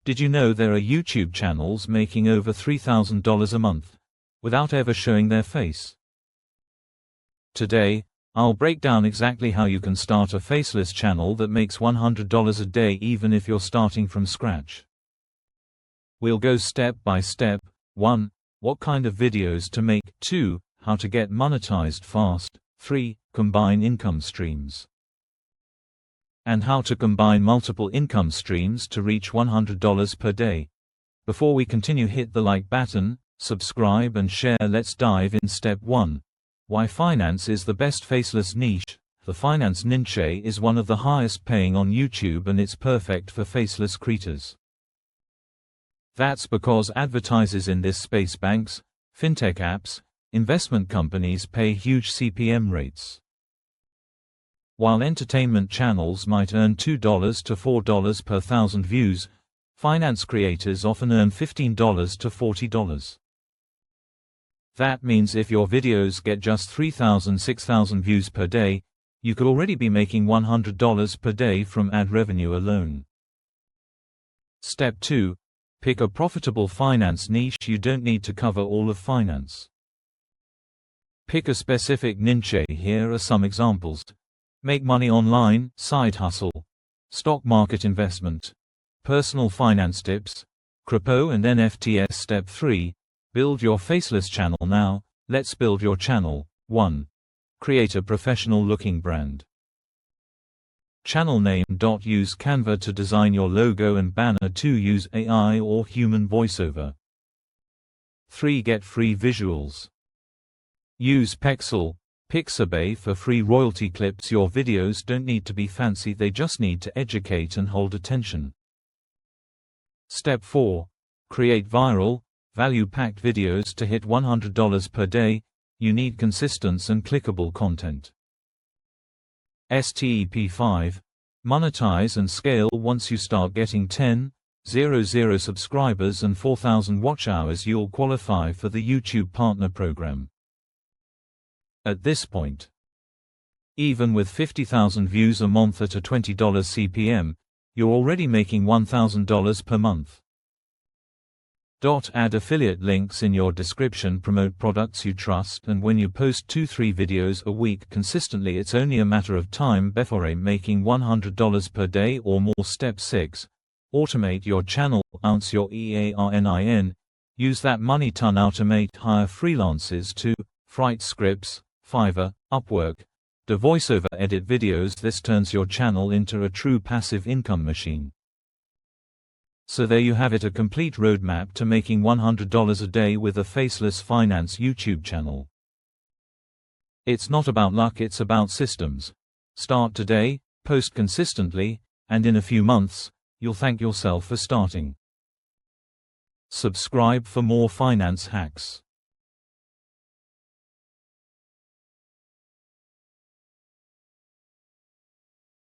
Did you know there are YouTube channels making over $3,000 a month without ever showing their face? Today, I'll break down exactly how you can start a faceless channel that makes $100 a day even if you're starting from scratch. We'll go step by step. 1. What kind of videos to make. 2. How to get monetized fast. 3. Combine income streams. And how to combine multiple income streams to reach $100 per day. Before we continue, hit the like button, subscribe and share. Let's dive in. Step 1. Why finance is the best faceless niche. The finance niche is one of the highest paying on YouTube and it's perfect for faceless creators. That's because advertisers in this space, banks, fintech apps, investment companies pay huge CPM rates. While entertainment channels might earn $2 to $4 per thousand views, finance creators often earn $15 to $40. That means if your videos get just 3,000 to 6,000 views per day, you could already be making $100 per day from ad revenue alone. Step 2. Pick a profitable finance niche. You don't need to cover all of finance. Pick a specific niche. Here are some examples. Make money online, side hustle, stock market investment, personal finance tips, crypto and NFTs. Step 3. Build your faceless channel. Now, let's build your channel. 1. Create a professional looking brand. Channel name. Use Canva to design your logo and banner. 2. Use AI or human voiceover. 3. Get free visuals. Use Pixabay for free royalty clips. Your videos don't need to be fancy, they just need to educate and hold attention. Step 4. Create viral, value-packed videos. To hit $100 per day, you need consistent and clickable content. Step 5. Monetize and scale. Once you start getting 10,000 subscribers and 4,000 watch hours, you'll qualify for the YouTube Partner Program. At this point, even with 50,000 views a month at a $20 CPM, you're already making $1,000 per month. Add affiliate links in your description. Promote products you trust, and when you post 2-3 videos a week consistently, it's only a matter of time before making $100 per day or more. Step 6. Automate your channel. Ounce your EARNIN. Use that money to automate. Hire freelancers to write scripts, Fiverr, Upwork, to voiceover, edit videos. This turns your channel into a true passive income machine. So there you have it, a complete roadmap to making $100 a day with a faceless finance YouTube channel. It's not about luck, it's about systems. Start today, post consistently, and in a few months, you'll thank yourself for starting. Subscribe for more finance hacks.